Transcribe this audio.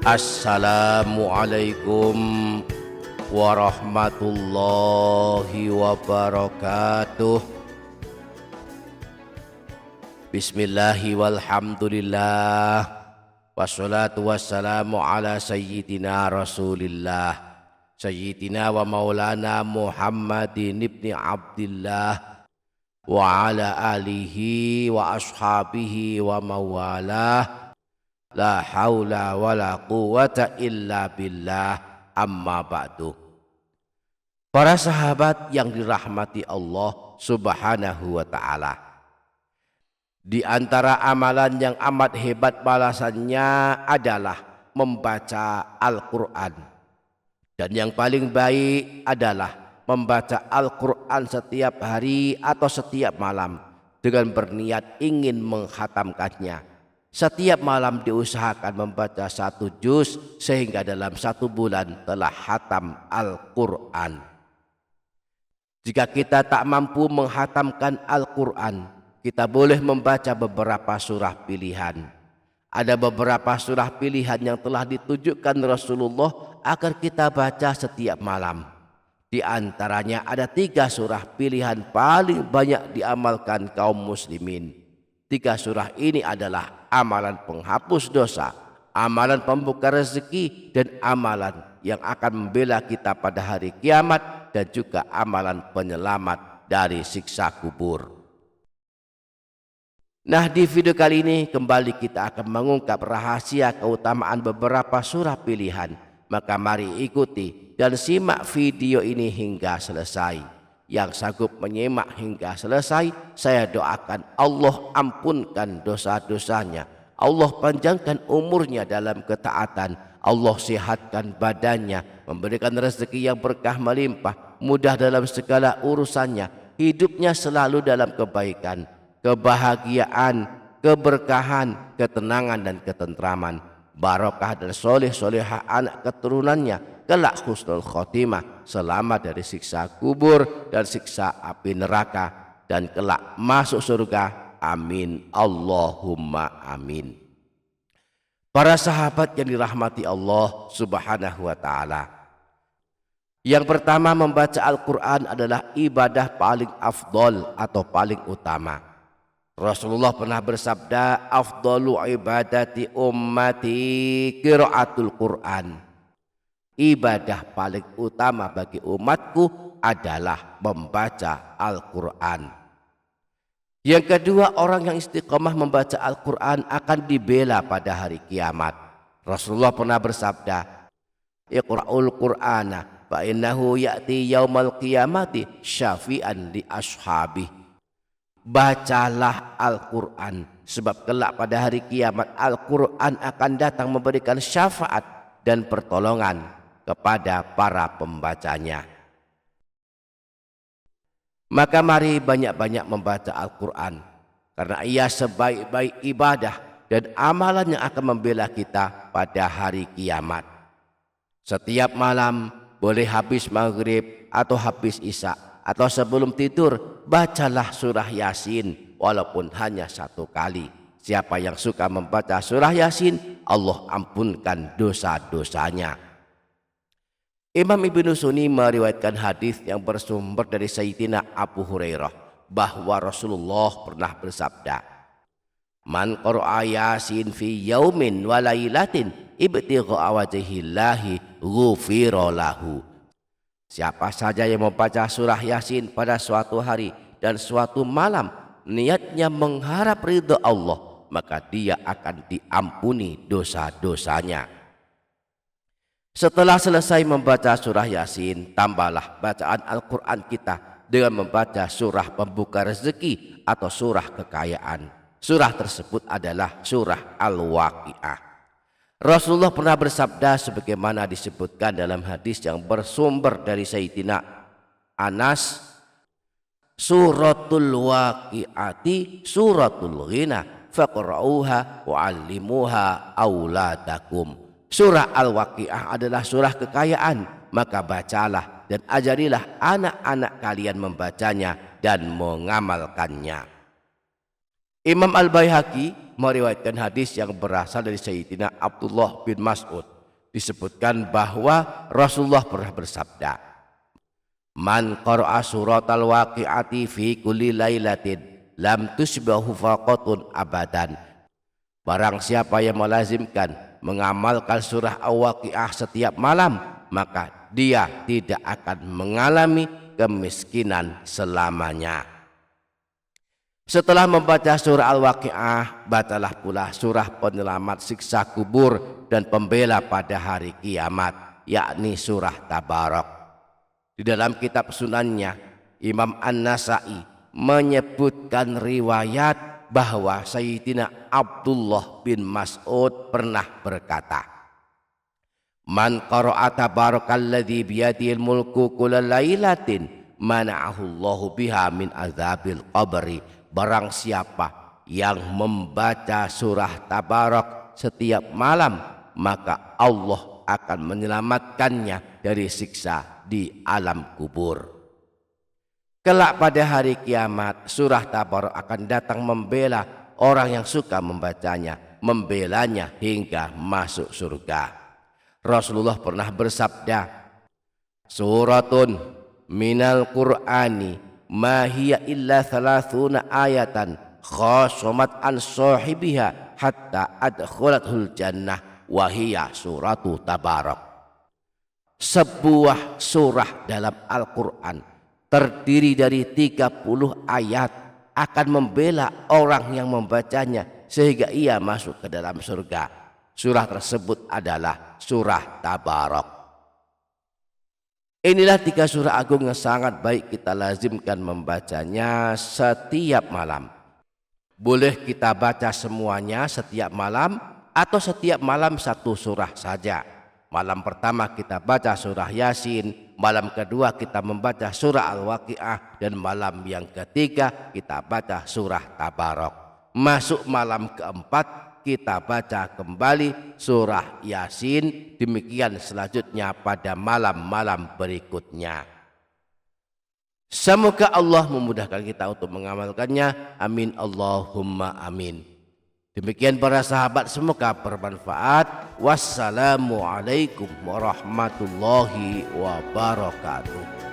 Assalamualaikum warahmatullahi wabarakatuh. Bismillahi walhamdulillah, wassalatu wassalamu ala sayyidina rasulillah, sayyidina wa maulana Muhammadin ibni Abdillah wa ala alihi wa ashabihi wa mawalah. La haula wa la quwata illa billah, amma ba'du. Para sahabat yang dirahmati Allah subhanahu wa ta'ala, di antara amalan yang amat hebat balasannya adalah membaca Al-Quran. Dan yang paling baik adalah membaca Al-Quran setiap hari atau setiap malam dengan berniat ingin menghatamkannya. Setiap malam diusahakan membaca 1 juz sehingga dalam 1 bulan telah hatam Al-Quran. Jika kita tak mampu menghatamkan Al-Quran, kita boleh membaca beberapa surah pilihan. Ada beberapa surah pilihan yang telah ditujukan Rasulullah agar kita baca setiap malam. Di antaranya ada 3 surah pilihan paling banyak diamalkan kaum muslimin. 3 surah ini adalah amalan penghapus dosa, amalan pembuka rezeki, dan amalan yang akan membela kita pada hari kiamat, dan juga amalan penyelamat dari siksa kubur. Nah, di video kali ini kembali kita akan mengungkap rahasia keutamaan beberapa surah pilihan. Maka mari ikuti dan simak video ini hingga selesai. Yang sanggup menyimak hingga selesai, saya doakan Allah ampunkan dosa-dosanya, Allah panjangkan umurnya dalam ketaatan, Allah sehatkan badannya, memberikan rezeki yang berkah melimpah, mudah dalam segala urusannya, hidupnya selalu dalam kebaikan, kebahagiaan, keberkahan, ketenangan dan ketentraman, barokah dan soleh-solehah anak keturunannya, kelak husnul khotimah, selamat dari siksa kubur dan siksa api neraka, dan kelak masuk surga. Amin, Allahumma amin. Para sahabat yang dirahmati Allah subhanahu wa ta'ala, yang pertama, membaca Al-Quran adalah ibadah paling afdol atau paling utama. Rasulullah pernah bersabda, afdalu ibadati ummati qiraatul Quran. Ibadah paling utama bagi umatku adalah membaca Al-Quran. Yang kedua, orang yang istiqomah membaca Al-Quran akan dibela pada hari kiamat. Rasulullah pernah bersabda, Iqra'ul Qur'ana fa innahu ya'ti yaumal qiyamati syafi'an li ashabi. Bacalah Al-Quran, sebab kelak pada hari kiamat Al-Quran akan datang memberikan syafaat dan pertolongan kepada para pembacanya. Maka mari banyak-banyak membaca Al-Quran, karena ia sebaik-baik ibadah dan amalan yang akan membela kita pada hari kiamat. Setiap malam, boleh habis maghrib atau habis isya atau sebelum tidur, bacalah surah Yasin walaupun hanya 1 kali. Siapa yang suka membaca surah Yasin, Allah ampunkan dosa-dosanya. Imam Ibnu Sunni meriwayatkan hadis yang bersumber dari Sayyidina Abu Hurairah bahwa Rasulullah pernah bersabda, Man qara'a Yasin fi yaumin wa lailatin ibtigha'a wajhillahi ghufira lahu. Siapa saja yang membaca surah Yasin pada suatu hari dan suatu malam, niatnya mengharap ridha Allah, maka dia akan diampuni dosa-dosanya. Setelah selesai membaca surah Yasin, tambahlah bacaan Al-Quran kita dengan membaca surah pembuka rezeki atau surah kekayaan. Surah tersebut adalah surah Al-Waqi'ah. Rasulullah pernah bersabda sebagaimana disebutkan dalam hadis yang bersumber dari Sayyidina Anas, Suratul Waqi'ati suratul ghina faqra'uha wa'allimuha auladakum. Surah Al-Waqi'ah adalah surah kekayaan, maka bacalah dan ajarilah anak-anak kalian membacanya dan mengamalkannya. Imam Al-Baihaqi meriwayatkan hadis yang berasal dari Sayyidina Abdullah bin Mas'ud disebutkan bahwa Rasulullah pernah bersabda, "Man qara'a suratal waqi'ati fi kulli lailatin lam tusbahu faqatun abadan." Barang siapa yang melazimkan mengamalkan surah Al-Waqi'ah setiap malam, maka dia tidak akan mengalami kemiskinan selamanya. Setelah membaca surah Al-Waqi'ah, bacalah pula surah penyelamat siksa kubur dan pembela pada hari kiamat, yakni surah Tabarak. Di dalam kitab sunannya, Imam An-Nasai menyebutkan riwayat bahwa Sayyidina Abdullah bin Mas'ud pernah berkata, "Man qara'a tabarakalladzi biyadihil mulku kulla lailatin mana'ahu Allahu biha min azabil qabri." Barang siapa yang membaca surah Tabarak setiap malam, maka Allah akan menyelamatkannya dari siksa di alam kubur. Kelak pada hari kiamat, surah Tabarak akan datang membela orang yang suka membacanya, membelanya hingga masuk surga. Rasulullah pernah bersabda, "Suratun minal Qur'ani ma hiya illa 30 ayatan khasamat an sahibiha hatta adkhulatul jannah wa hiya suratu Tabarak." Sebuah surah dalam Al-Quran terdiri dari 30 ayat akan membela orang yang membacanya sehingga ia masuk ke dalam surga. Surah tersebut adalah surah Tabarak. Inilah 3 surah agung yang sangat baik kita lazimkan membacanya setiap malam. Boleh kita baca semuanya setiap malam atau setiap malam 1 surah saja. Malam pertama kita baca surah Yasin, malam kedua kita membaca surah Al-Waqi'ah, dan malam yang ketiga kita baca surah Tabarak. Masuk malam keempat kita baca kembali surah Yasin, demikian selanjutnya pada malam-malam berikutnya. Semoga Allah memudahkan kita untuk mengamalkannya. Amin Allahumma amin. Demikian para sahabat, semoga bermanfaat. Wassalamualaikum warahmatullahi wabarakatuh.